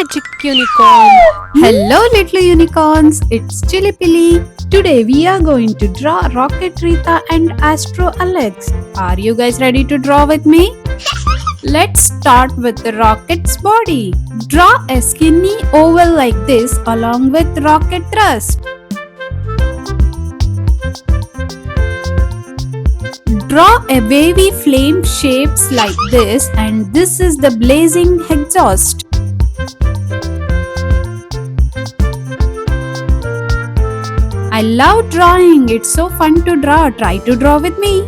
magic unicorn. Hello little unicorns, it's Chilipili. Today we are going to draw Rocket, Rita and Astro Alex. Are you guys ready to draw with me? Let's start with the rocket's body. Draw a skinny oval like this along with rocket thrust. Draw a wavy flame shapes like this, and this is the blazing exhaust. I love drawing. It's so fun to draw. Try to draw with me.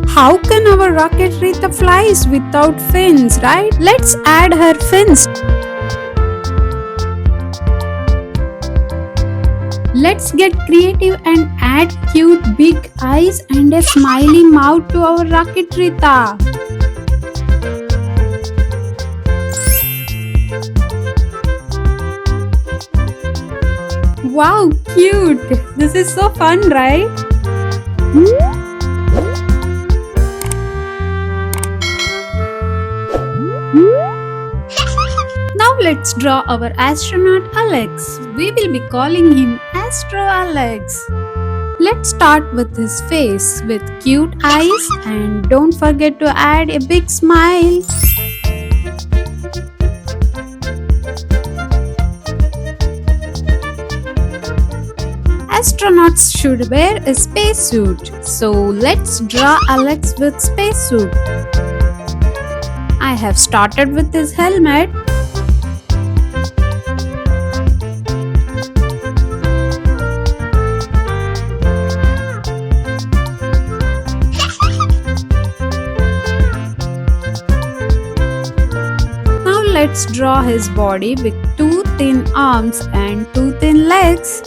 How can our rocket Rita flies without fins, right? Let's add her fins. Let's get creative and add cute big eyes and a smiley mouth to our rocket Rita. Wow, cute! This is so fun, right? Now let's draw our astronaut Alex. We will be calling him Astro Alex. Let's start with his face with cute eyes and don't forget to add a big smile. Astronauts should wear a spacesuit. So let's draw Alex with spacesuit. I have started with his helmet. Now let's draw his body with two thin arms and two thin legs.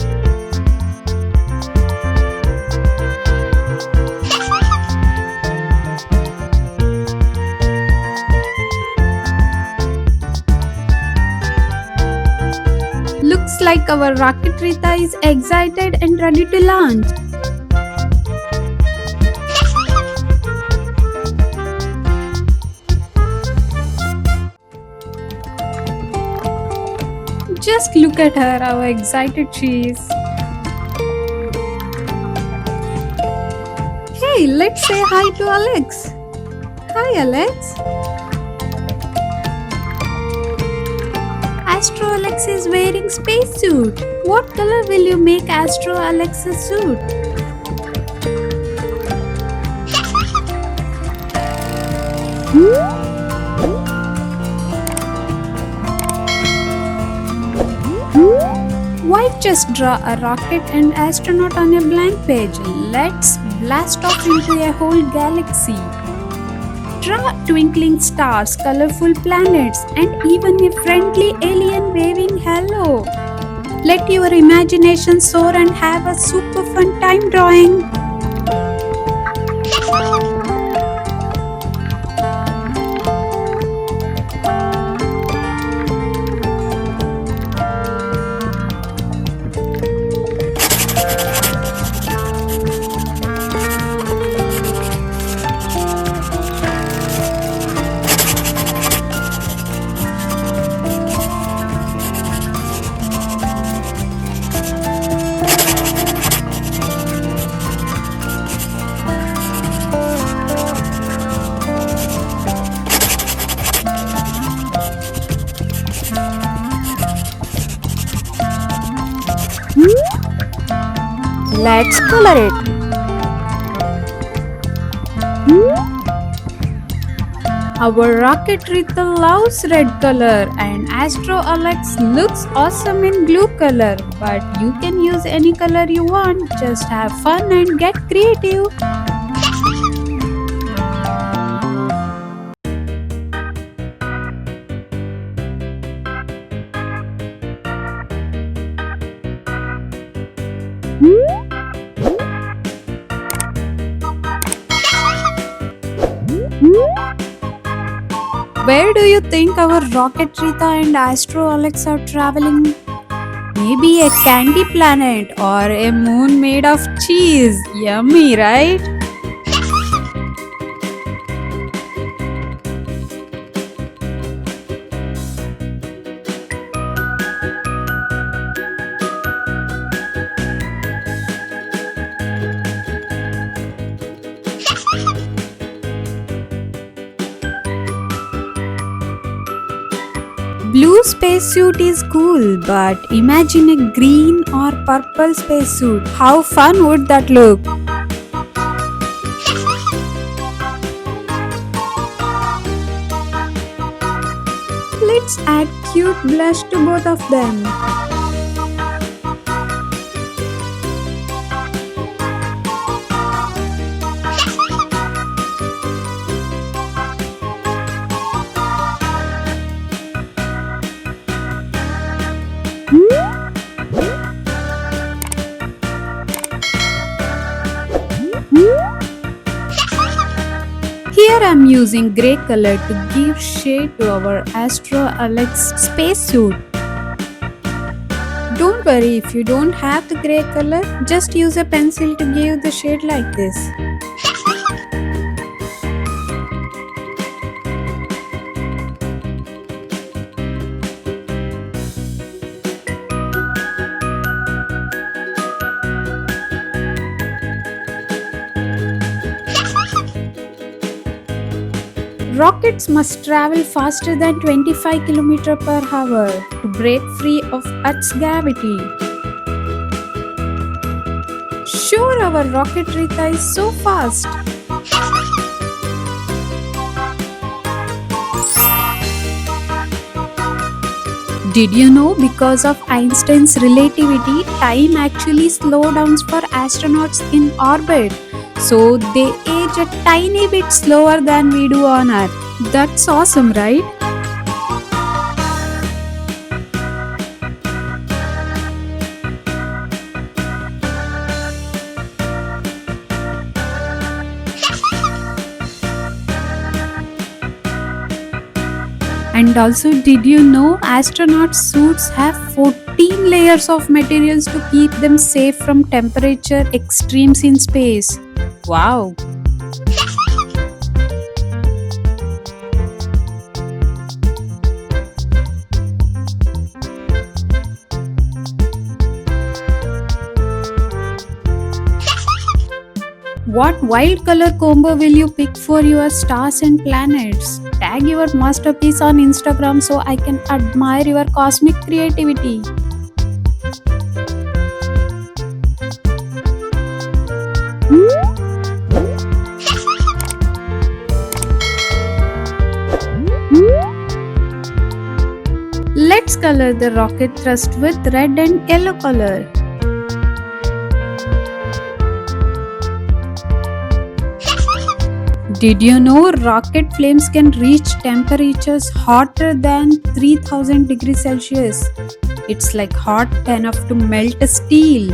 Looks like our rocket Rita is excited and ready to launch. Just look at her, how excited she is. Hey, let's say hi to Alex. Hi, Alex. Astro Alex is wearing spacesuit. What color will you make Astro Alex's suit? Why just draw a rocket and astronaut on a blank page? Let's blast off into a whole galaxy. Draw twinkling stars, colorful planets, and even a friendly alien waving hello. Let your imagination soar and have a super fun time drawing. Let's color it. Our rocket Rita loves red color and Astro Alex looks awesome in blue color. But you can use any color you want. Just have fun and get creative. Where do you think our rocket Rita and Astro Alex are traveling? Maybe a candy planet or a moon made of cheese. Yummy, right? Blue spacesuit is cool, but imagine a green or purple spacesuit. How fun would that look? Let's add cute blush to both of them. Here I'm using grey color to give shade to our Astro Alex spacesuit. Don't worry if you don't have the grey color, just use a pencil to give the shade like this. Rockets must travel faster than 25 km per hour to break free of Earth's gravity. Sure, our rocket Rita is so fast. Did you know because of Einstein's relativity, time actually slows down for astronauts in orbit? So they age a tiny bit slower than we do on Earth. That's awesome, right? And also, did you know astronaut suits have 14 layers of materials to keep them safe from temperature extremes in space? Wow! What wild color combo will you pick for your stars and planets? Tag your masterpiece on Instagram so I can admire your cosmic creativity. Let's color the rocket thrust with red and yellow color. Did you know rocket flames can reach temperatures hotter than 3000 degrees Celsius? It's like hot enough to melt steel.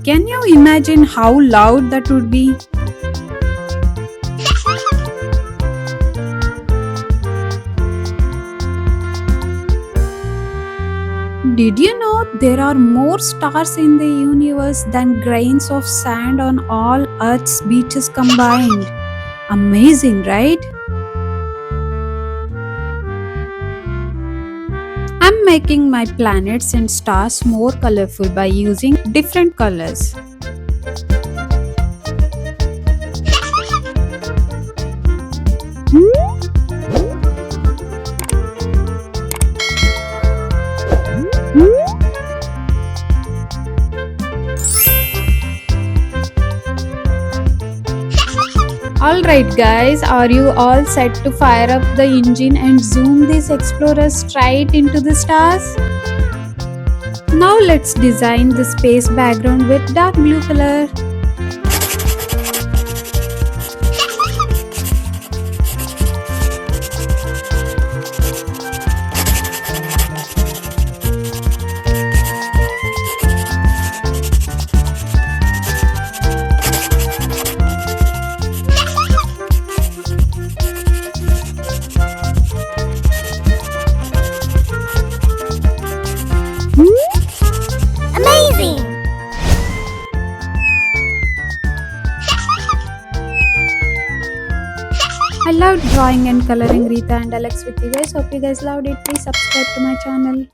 Can you imagine how loud that would be? Did you know there are more stars in the universe than grains of sand on all Earth's beaches combined? Amazing, right? I'm making my planets and stars more colorful by using different colors. Alright guys, are you all set to fire up the engine and zoom these explorers straight into the stars? Now let's design the space background with dark blue color. I loved drawing and coloring Rita and Alex with you guys. Hope you guys loved it. Please subscribe to my channel.